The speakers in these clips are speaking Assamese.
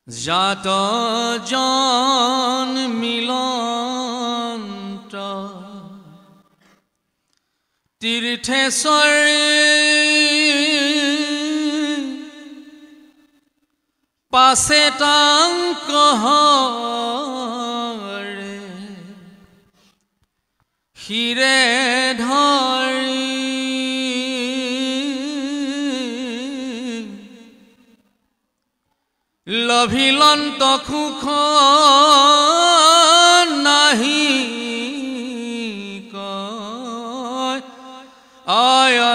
জাত জন মিলন্ত তীৰ্থেশ্বৰী পাছে তাংকহৰে শিৰে ধৰি লভিলন্ত সুখ নাহি কয় অয়তাৰ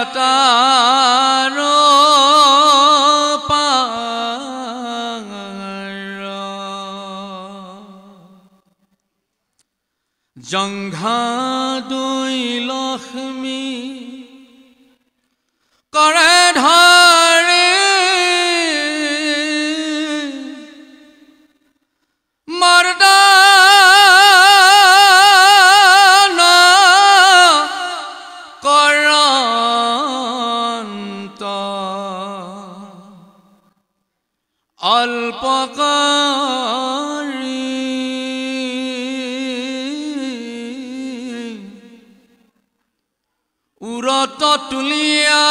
পাৰ জংঘা দুই লক্ষ্মী কৰে ধৰি অল্পকাৰী উৰত তুলিয়া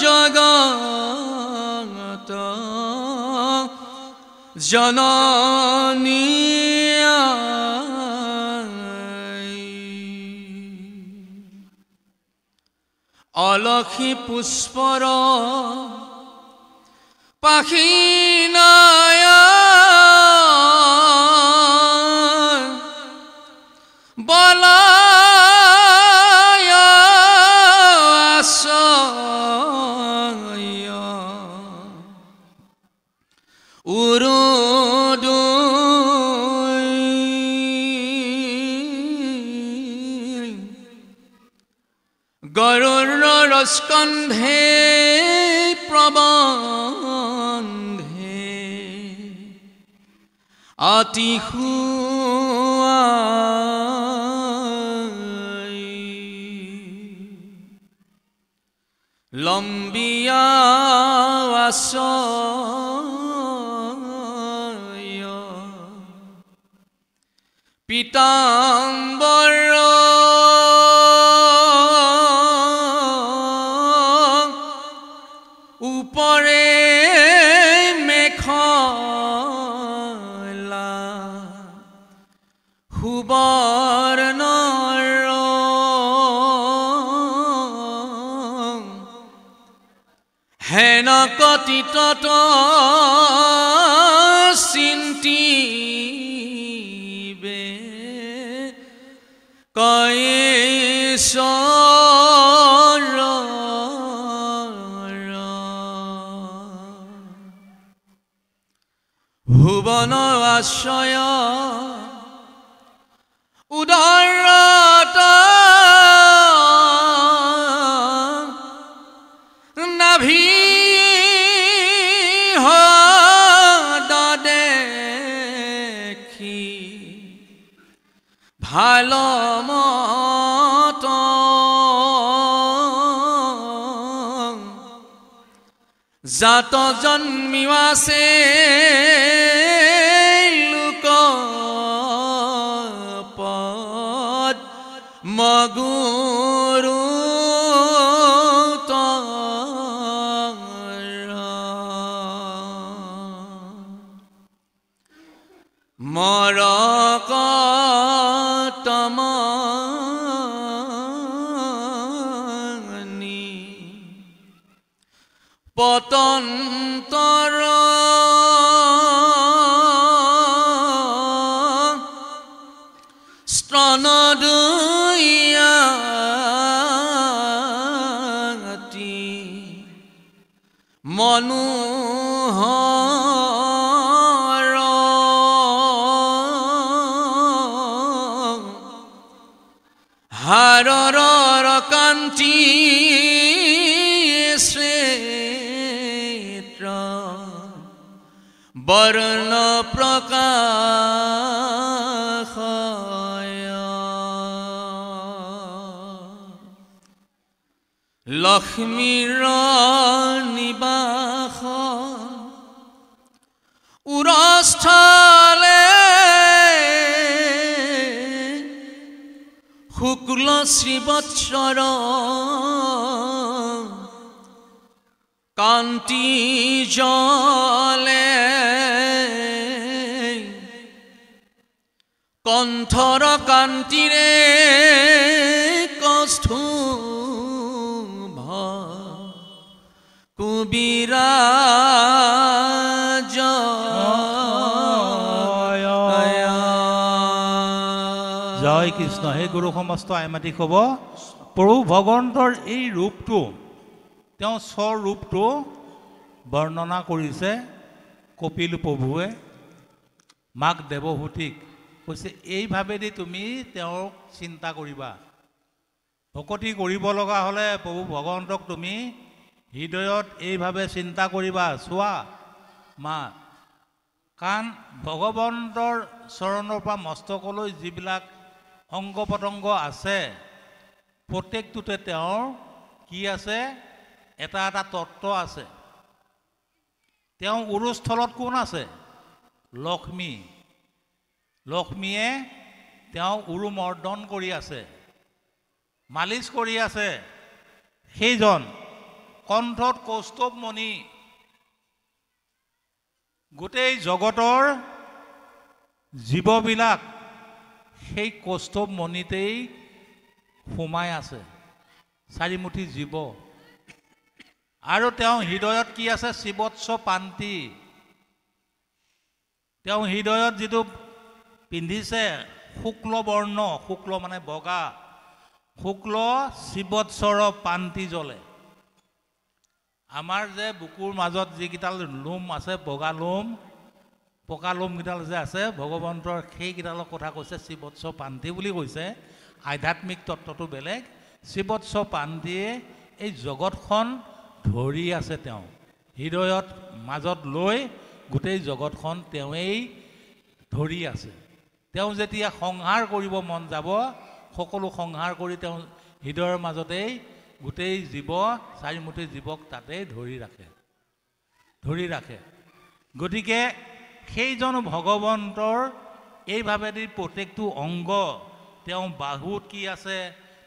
জগত জননী অলসী পুষ্পৰ পাখিনায় বলায় আশ্ৰয় উৰুদুই গৰুড় স্কন্ধে প্ৰবন্ধে অতি লম্বিয়া আশ্ৰয় পীতাম্বৰ উপৰে মেখলা সুবৰ্ণৰ হেন কতিতত চিন্তিবে কয়েশ্বৰ ভুৱন আশ্ৰয় উদৰত নাভি দেখি ভাল মত জাত জন্মিৱাছে লোকপদ মগুৰু মৰকতমনি পতন্তৰ স্তনদয়াতি মনোহৰ হাৰৰ কান্তি শ্ৰেত্ৰ বৰ্ণ প্ৰকাশ লক্ষ্মীৰ নিবাস উৰস্থলে শুক্ল শ্ৰীবৎসৰ কান্তি জলে কণ্ঠৰ কান্তিৰে কৌস্তুভ কুবিৰাজ জয় কৃষ্ণ। হে গুৰু সমস্ত আইমাতি ক'ব, প্ৰভু ভগৱন্তৰ এই ৰূপটো, তেওঁ স্বৰূপটো বৰ্ণনা কৰিছে কপিল প্ৰভুৱে মাক দেৱহূতিক। কৈছে এইভাৱেদি তুমি তেওঁক চিন্তা কৰিবা। ভকতি কৰিব লগা হ'লে প্ৰভু ভগৱন্তক তুমি হৃদয়ত এইভাৱে চিন্তা কৰিবা। চোৱা মা, কাৰণ ভগৱন্তৰ চৰণৰ পৰা মস্তকলৈ যিবিলাক অংগ পতংগ আছে, প্ৰত্যেকটোতে তেওঁৰ কি আছে? এটা এটা তত্ত্ব আছে। তেওঁ উৰুস্থলত কোন আছে? লক্ষ্মী। লক্ষ্মীয়ে তেওঁ উৰু মৰ্দন কৰি আছে, মালিচ কৰি আছে। সেইজন কণ্ঠত কৌস্তুভ মণি, গোটেই জগতৰ জীৱবিলাক সেই কৌস্তুভ মণিতেই সোমাই আছে, চাৰিমুঠি জীৱ। আৰু তেওঁ হৃদয়ত কি আছে? শিৱৎস পান্তি। তেওঁ হৃদয়ত যিটো পিন্ধিছে শুক্ল বৰ্ণ, শুক্ল মানে বগা, শুক্ল শিৱৎসৰ পান্তি জ্বলে। আমাৰ যে বুকুৰ মাজত যিকেইডাল লোম আছে, বগা লোম, পকা লোমকেইডাল যে আছে, ভগৱন্তৰ সেইকেইডালৰ কথা কৈছে শিৱৎস পান্তি বুলি কৈছে। আধ্যাত্মিক তত্ত্বটো বেলেগ। শিৱৎস পান্তিয়ে এই জগতখন ধৰি আছে। তেওঁ হৃদয়ত মাজত লৈ গোটেই জগতখন তেওঁৱেই ধৰি আছে। তেওঁ যেতিয়া সংহাৰ কৰিব মন যাব, সকলো সংহাৰ কৰি তেওঁ হৃদয়ৰ মাজতেই গোটেই জীৱ, চাৰিমুঠি জীৱক তাতেই ধৰি ৰাখে। গতিকে সেইজন ভগৱন্তৰ এইভাৱেদি প্ৰত্যেকটো অংগ, তেওঁ বাহুত কি আছে,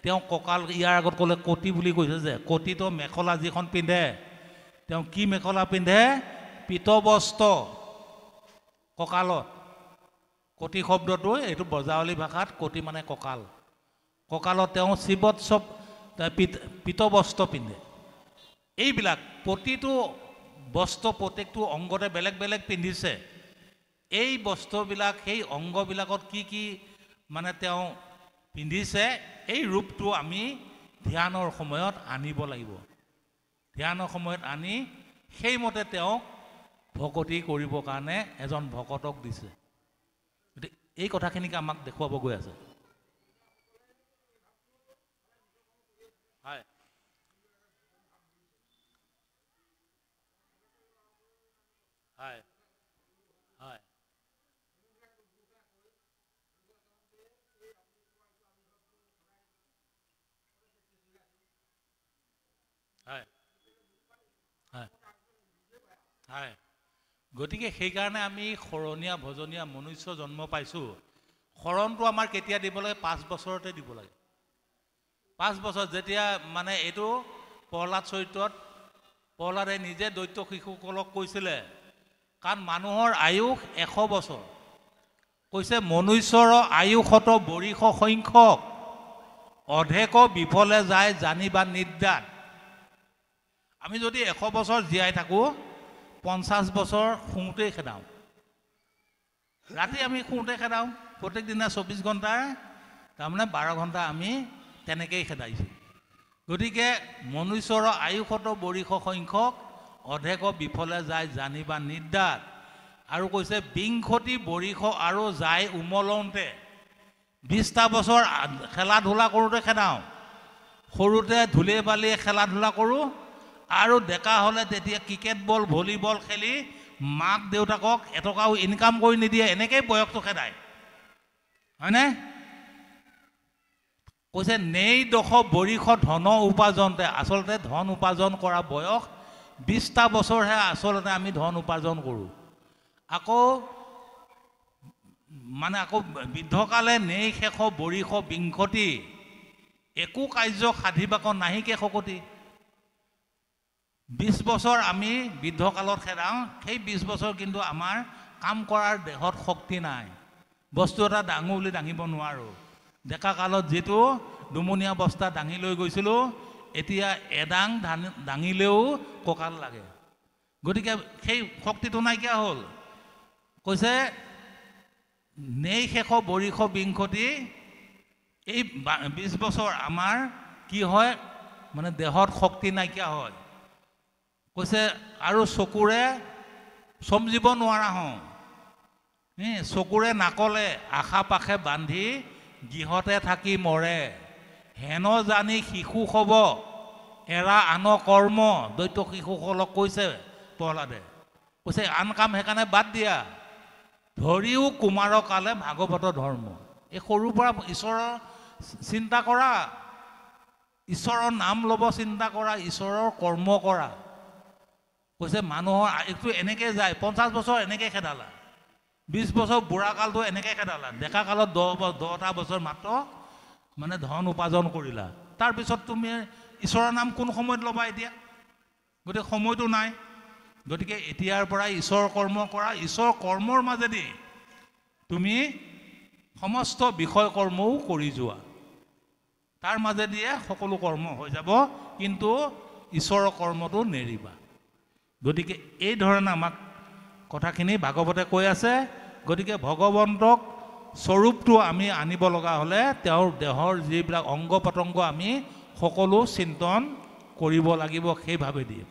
তেওঁ কঁকাল, ইয়াৰ আগত ক'লে কটি বুলি কৈছে যে, কটিটো মেখেলা যিখন পিন্ধে, তেওঁ কি মেখেলা পিন্ধে? পীতবস্ত্ৰ কঁকালত। কটি শব্দটো এইটো ব্ৰজাৱলী ভাষাত কটি মানে কঁকাল। কঁকালত তেওঁ শিৱৎস পীতবস্ত্ৰ পিন্ধে। এইবিলাক প্ৰতিটো বস্ত্ৰ প্ৰত্যেকটো অংগতে বেলেগ বেলেগ পিন্ধিছে। এই বস্ত্ৰবিলাক, সেই অংগবিলাকত কি কি মানে তেওঁ পিন্ধিছে, এই ৰূপটো আমি ধ্যানৰ সময়ত আনিব লাগিব। ধ্যানৰ সময়ত আনি সেইমতে তেওঁক ভকতি কৰিবৰ কাৰণে এজন ভকতক দিছে। গতিকে এই কথাখিনিকে আমাক দেখুৱাব গৈ আছে। হয়, হয়, হয়, হয়, হয়, হয়। গতিকে সেইকাৰণে আমি শৰণীয়া ভজনীয়া মনুষ্য জন্ম পাইছোঁ। শৰণটো আমাৰ কেতিয়া দিব লাগে? 5 বছৰতে দিব লাগে। 5 বছৰ যেতিয়া মানে এইটো প্ৰহ্লাদ চৰিত্ৰত প্ৰহ্লাদে নিজে দৈত্য শিশুসকলক কৈছিলে, কাৰণ মানুহৰ আয়ুস 100 বছৰ। কৈছে মনুষ্যৰ আয়ুসত বৰিষ সংখ্যক, অধেক বিফলে যায় জানিবা নিৰ্দাত। আমি যদি 100 বছৰ জীয়াই থাকোঁ, 50 বছৰ শুওঁতেই খেদাওঁ। ৰাতি আমি শুওঁতে খেদাওঁ, প্ৰত্যেক দিনা 24 ঘণ্টা, তাৰমানে 12 ঘণ্টা আমি তেনেকেই খেদাইছোঁ। গতিকে মনুষ্যৰ আয়ুসত বৰিষ সংখ্যক, অধেক বিফলে যায় জানিবা নিৰ্দাত। আৰু কৈছে বিংশতি বৰিষ আৰু যায় উমলওঁতে। 20টা বছৰ খেলা ধূলা কৰোঁতে খেদাওঁ। সৰুতে ধূলে বালিয়ে খেলা ধূলা কৰোঁ, আৰু ডেকা হ'লে তেতিয়া ক্ৰিকেট বল, ভলীবল খেলি মাক দেউতাকক এটকাও ইনকাম কৰি নিদিয়ে, এনেকেই বয়সটো খেদায়, হয়নে? কৈছে নেই দশ বৰিষ ধন উপাৰ্জনতে। আচলতে ধন উপাৰ্জন কৰা বয়স 20টা বছৰহে আচলতে আমি ধন উপাৰ্জন কৰোঁ। আকৌ মানে আকৌ বৃদ্ধকালে নেই শেষ বৰিষ বিংশতি একো কাৰ্য সাধিবাক নাহিকে শকতি 20 বছৰ আমি বৃদ্ধকালত খেদাওঁ সেই 20 বছৰ কিন্তু আমাৰ কাম কৰাৰ দেহত শক্তি নাই বস্তু এটা ডাঙো বুলি দাঙিব নোৱাৰো ডেকা কালত যেটো দুমনীয়া বস্তা দাঙি লৈ গৈছিলো এতিয়া এডাং দাঙিলেও কঁকাল লাগে গতিকে সেই শক্তিটো নাইকিয়া হ'ল কৈছে নেই শেষ বৰিষ বিংশতি এই 20 বছৰ আমাৰ কি হয় মানে দেহত শক্তি নাইকিয়া হয় কৈছে আৰু চকুৰে সমজিব নোৱাৰা হওঁ চকুৰে নাকলে আশা পাশে বান্ধি গৃহতে থাকি মৰে হেন জানি শিশু হব এৰা আন কৰ্ম দৈত্য শিশুসকলক কৈছে প্ৰহ্লাদে কৈছে আন কাম সেইকাৰণে বাদ দিয়া ধৰিও কুমাৰ কালে ভাগৱত ধৰ্ম এই সৰুৰ পৰা ঈশ্বৰৰ চিন্তা কৰা ঈশ্বৰৰ নাম ল'ব চিন্তা কৰা ঈশ্বৰৰ কৰ্ম কৰা কৈছে মানুহৰ একটু এনেকৈ যায় 50 বছৰ এনেকৈ খেদালা 20 বছৰ বুঢ়া কালটো এনেকৈ খেদালা ডেকা কালত 10টা বছৰ মাত্ৰ মানে ধন উপাৰ্জন কৰিলা তাৰপিছত তুমি ঈশ্বৰৰ নাম কোন সময়ত ল'বা এতিয়া গতিকে সময়টো নাই গতিকে এতিয়াৰ পৰা ঈশ্বৰ কৰ্ম কৰা ঈশ্বৰ কৰ্মৰ মাজেদি তুমি সমস্ত বিষয় কৰ্মও কৰি যোৱা তাৰ মাজেদিয়ে সকলো কৰ্ম হৈ যাব কিন্তু ঈশ্বৰৰ কৰ্মটো নেৰিবা গতিকে এই ধৰণে আমাক কথাখিনি ভাগৱতে কৈ আছে গতিকে ভগৱন্তক স্বৰূপটো আমি আনিব লগা হ'লে তেওঁৰ দেহৰ যিবিলাক অংগ পতংগ আমি সকলো চিন্তন কৰিব লাগিব সেইভাৱে দিয়ে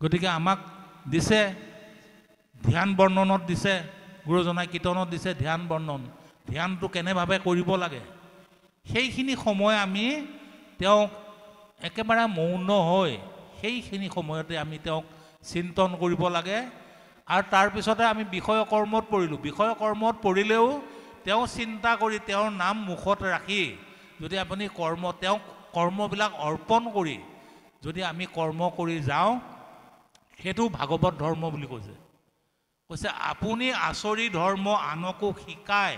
গতিকে আমাক দিছে ধ্যান বৰ্ণনত দিছে গুৰুজনাই কীৰ্তনত দিছে ধ্যান বৰ্ণন ধ্যানটো কেনেভাৱে কৰিব লাগে সেইখিনি সময় আমি তেওঁক একেবাৰে মৌন হৈ সেইখিনি সময়তে আমি তেওঁক চিন্তন কৰিব লাগে আৰু তাৰপিছতে আমি বিষয় কৰ্মত পৰিলোঁ বিষয় কৰ্মত পৰিলেও তেওঁ চিন্তা কৰি তেওঁৰ নাম মুখত ৰাখি যদি আপুনি তেওঁক কৰ্মবিলাক অৰ্পণ কৰি যদি আমি কৰ্ম কৰি যাওঁ সেইটো ভাগৱত ধৰ্ম বুলি কৈছে আপুনি আচৰি ধৰ্ম আনকো শিকায়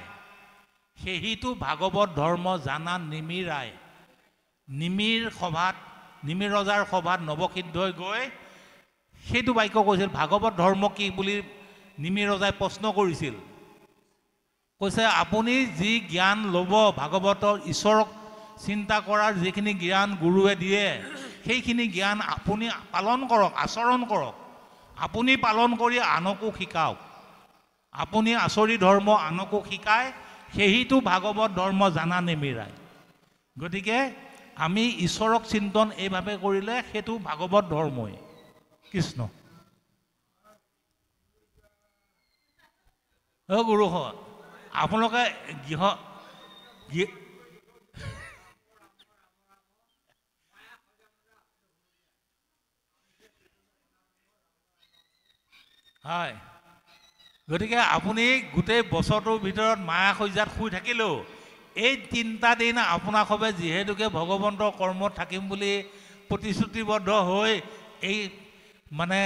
সেইটো ভাগৱত ধৰ্ম জানা নিমিৰায় নিমিৰ ৰজাৰ সভাত নৱসিদ্ধই গৈ সেইটো বাক্য কৈছিল ভাগৱত ধৰ্ম কি বুলি নিমিৰ ৰজাই প্ৰশ্ন কৰিছিল কৈছে আপুনি যি জ্ঞান ল'ব ভাগৱতৰ ঈশ্বৰক চিন্তা কৰাৰ যিখিনি জ্ঞান গুৰুৱে দিয়ে সেইখিনি জ্ঞান আপুনি পালন কৰক আচৰণ কৰক আপুনি পালন কৰি আনকো শিকাওক আপুনি আচৰি ধৰ্ম আনকো শিকায় সেইটো ভাগৱত ধৰ্ম জানা নিমিৰায় গতিকে আমি ঈশ্বৰক চিন্তন এইভাৱে কৰিলে সেইটো ভাগৱত ধৰ্মই কৃষ্ণ গুৰু আপোনালোকে হয় গতিকে আপুনি গোটেই বছৰটোৰ ভিতৰত মায়া সজ্জাত শুই থাকিলেও এই 3টা দিন আপোনাক হবে যিহেতুকে ভগৱন্তৰ কৰ্মত থাকিম বুলি প্ৰতিশ্ৰুতিবদ্ধ হৈ এই মানে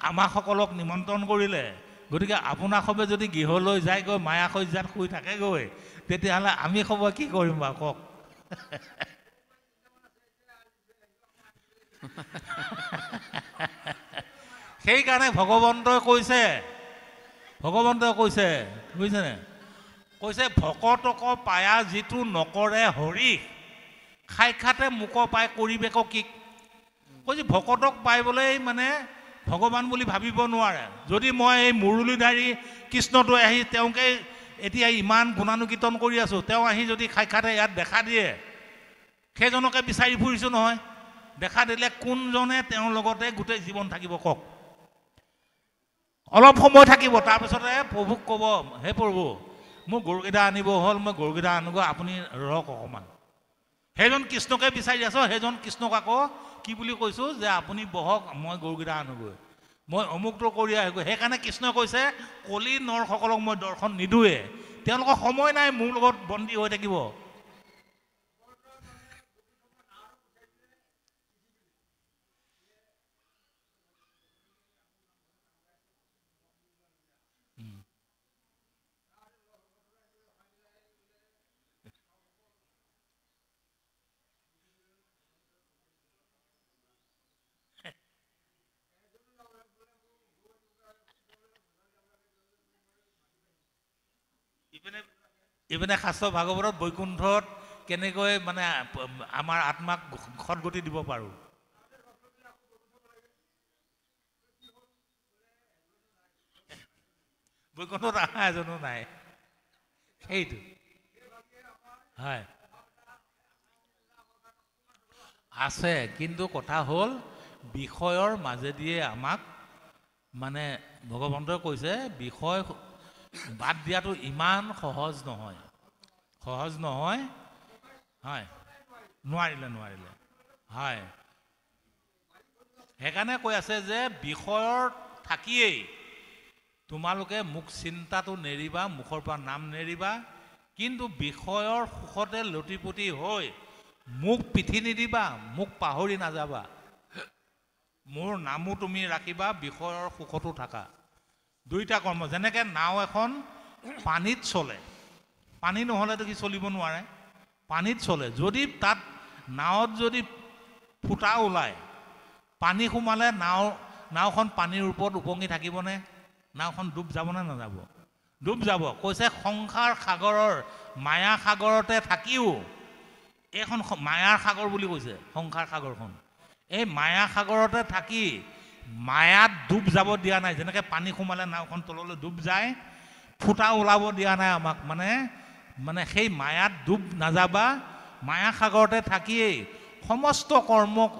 আমাসকলক নিমন্ত্ৰণ কৰিলে গতিকে আপোনাক হবে যদি গৃহলৈ যায়গৈ মায়া সজ্জাত শুই থাকেগৈ তেতিয়াহ'লে আমি খবৰ কি কৰিম বাৰু কওক সেইকাৰণে ভগৱন্তই কৈছে বুজিছেনে কৈছে ভকতক পায়া যিটো নকৰে হৰি সাক্ষাতে মোক পাই কৰিবেক কি কৈছে ভকতক পাইবলৈ মানে ভগৱান বুলি ভাবিব নোৱাৰে যদি মই এই মুৰুলীধাৰী কৃষ্ণটো আহি তেওঁকে এতিয়া ইমান গুণানুকীৰ্তন কৰি আছোঁ তেওঁ আহি যদি সাক্ষাতে ইয়াত দেখা দিয়ে সেইজনকে বিচাৰি ফুৰিছোঁ নহয় দেখা দিলে কোনজনে তেওঁৰ লগতে গোটেই জীৱন থাকিব কওক অলপ সময় থাকিব তাৰপিছতে প্ৰভুক ক'ব হে প্ৰভু মোক গৰুকেইটা আনিব হ'ল মই গৰুকেইটা আনোগৈ আপুনি ৰওক অকণমান সেইজন কৃষ্ণকে বিচাৰি আছোঁ সেইজন কৃষ্ণক আকৌ কি বুলি কৈছোঁ যে আপুনি বহক মই গৰুকেইটা আনোগৈ মই অমুকটো কৰি আহিগৈ সেইকাৰণে কৃষ্ণই কৈছে কলি নৰসকলক মই দৰ্শন নিদোৱে তেওঁলোকৰ সময় নাই মোৰ লগত বন্দী হৈ থাকিব ইপিনে শাস্ত্ৰ ভাগৱতত বৈকুণ্ঠত কেনেকৈ মানে আমাৰ আত্মাক সদগতি দিব পাৰোঁ। বৈকুণ্ঠত অহা এজনো নাই, সেইটো হয় আছে, কিন্তু কথা হ'ল বিষয়ৰ মাজেদিয়ে আমাক মানে ভগৱন্তই কৈছে বিষয় বাদ দিয়াটো ইমান সহজ নহয়, সহজ নহয়। হয়, নোৱাৰিলে হয়। সেইকাৰণে কৈ আছে যে বিষয়ৰ থাকিয়েই তোমালোকে মোক চিন্তাটো নেৰিবা, মুখৰ পৰা নাম নেৰিবা, কিন্তু বিষয়ৰ সুখতে লটিপটি হৈ মোক পিঠি নিদিবা, মোক পাহৰি নাযাবা, মোৰ নামো তুমি ৰাখিবা, বিষয়ৰ সুখতো থাকা। দুইটা কৰ্ম। যেনেকৈ নাও এখন পানীত চলে, পানী নহ'লেতো কি চলিব নোৱাৰে, পানীত চলে। যদি তাত নাৱত যদি ফুটা ওলায়, পানী সোমালে নাওখন পানীৰ ওপৰত উপঙি থাকিবনে? নাওখন ডুব যাবনে নাযাব? ডুব যাব। কৈছে সংসাৰ সাগৰৰ মায়া সাগৰতে থাকিও, এইখন মায়াৰ সাগৰ বুলি কৈছে সংসাৰ সাগৰখন, এই মায়া সাগৰতে থাকি মায়াত ডুব যাব দিয়া নাই। যেনেকৈ পানী সোমালে নাওখন তললৈ ডুব যায়, ফুটা ওলাব দিয়া নাই আমাক, মানে সেই মায়াত ডুব নাযাবা, মায়া সাগৰতে থাকিয়েই সমস্ত কৰ্মক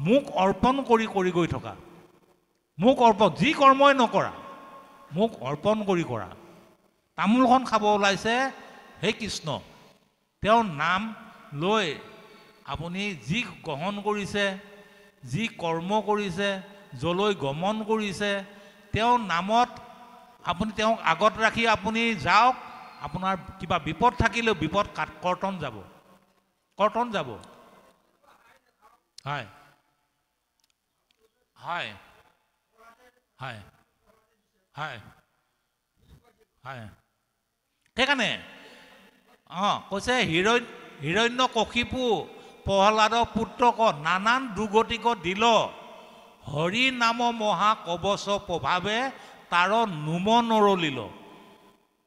মোক অৰ্পণ কৰি কৰি গৈ থকা। মোক অৰ্পণ, যি কৰ্মই নকৰা মোক অৰ্পণ কৰি কৰা। তামোলখন খাব ওলাইছে, হে কৃষ্ণ, তেওঁৰ নাম লৈ আপুনি যি গ্ৰহণ কৰিছে, যি কৰ্ম কৰিছে, যলৈ গমন কৰিছে, তেওঁৰ নামত আপুনি তেওঁক আগত ৰাখি আপুনি যাওক। আপোনাৰ কিবা বিপদ থাকিলেও বিপদ কৰ্তন যাব, কৰ্তন যাব। হয় হয় হয় হয় হয়। সেইকাৰণে কৈছে হিৰণ্য কশিপু প্ৰহ্লাদৰ পুত্ৰক নানান দুৰ্গতিক দিল, হৰি নাম মহা কবচ প্ৰভাৱে তাৰ নোম নৰলিল।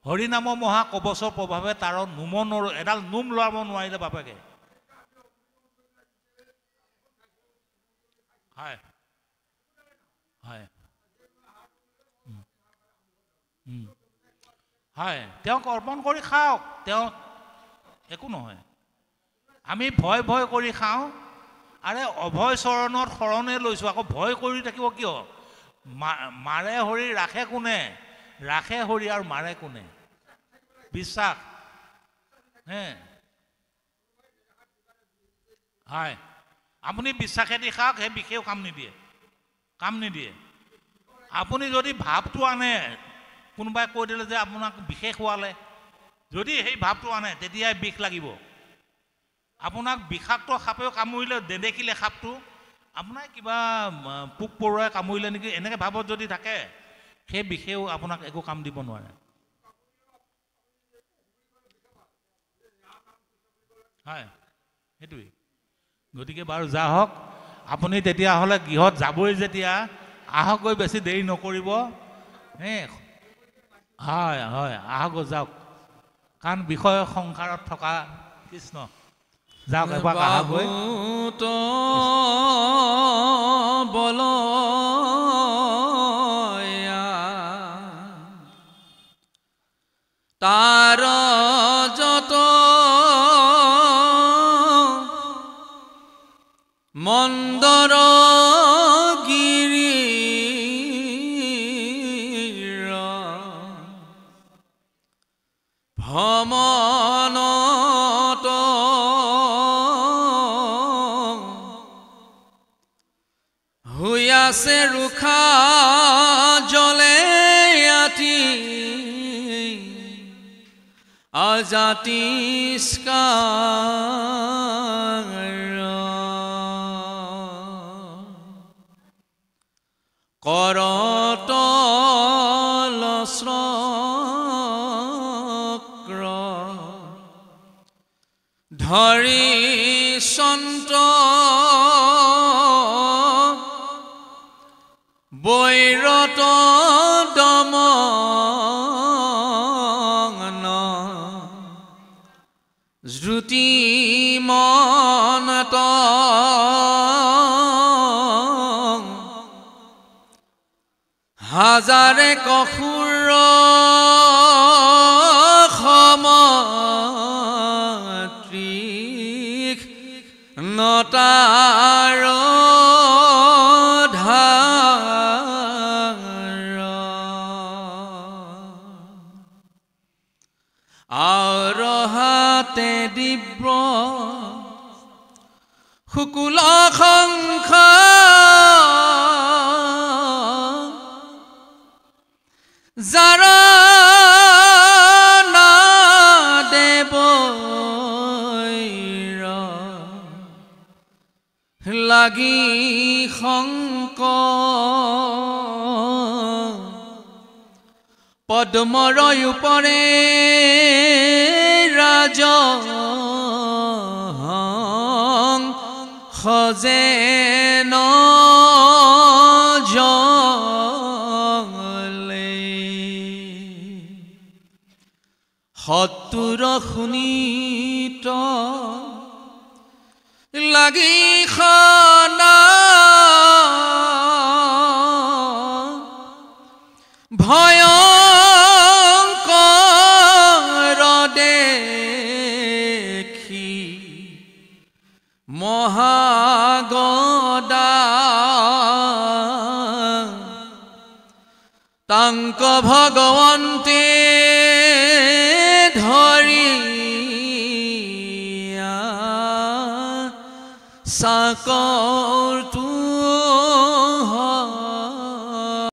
হৰি নাম মহা কবচৰ প্ৰভাৱে তাৰ নোম এডাল নোম লৰাব নোৱাৰিলে বাপেকে। হয় হয় হয়, তেওঁক অৰ্পণ কৰি খাওক, তেওঁ একো নহয়। আমি ভয় ভয় কৰি খাওঁ। আৰে অভয় চৰণত শৰণে লৈছোঁ, আকৌ ভয় কৰি থাকিব কিয়? মাৰে হৰি ৰাখে কোনে? ৰাখে হৰি আৰু মাৰে কোনে? বিশ্বাস। হয়, আপুনি বিশ্বাসেদি খাওক, সেই বিষেও কাম নিদিয়ে, কাম নিদিয়ে। আপুনি যদি ভাৱটো আনে, কোনোবাই কৈ দিলে যে আপোনাক বিষে খোৱালে, যদি সেই ভাৱটো আনে তেতিয়াই বিষ লাগিব। আপোনাক বিষাক্ত সাপেও কামুৰিলে, নেদেখিলে সাপটো আপোনাৰ কিবা পোক পৰুৱাই কামুৰিলে নেকি, এনেকৈ ভাৱত যদি থাকে, সেই বিষেও আপোনাক একো কাম দিব নোৱাৰে। হয়, সেইটোৱেই। গতিকে বাৰু যা হওক, আপুনি তেতিয়াহ'লে গৃহত যাবই যেতিয়া, আহক গৈ, বেছি দেৰি নকৰিব। হয় হয়, আহক যাওক, কাৰণ বিষয় সংসাৰত থকা কৃষ্ণ। যাওক এবাৰ আহক গৈ। বল তাৰ যত মন্দৰ গিৰি ভ্ৰমণত হৈ আছে ৰুখা জলে আতি অজাতিষ্কাৰ কৰতল চক্ৰ ধৰি সন্ত বৈৰত দমন জ্যোতি মনত হাজাৰে কসুৰ সমত্ৰিক নটাৰ ধাৰ আৰহাতে দিব্ৰ শুকুল শংখ যাৰ দেৱ লাগি শংক পদ্মৰ উপৰে ৰাজ সজে ন সত্তৰ শুনিত লাগি খানা ভয়ংকৰ দেখি মহাগদা তাংক ভগৱন্তে ধৰিয়া চাকৰ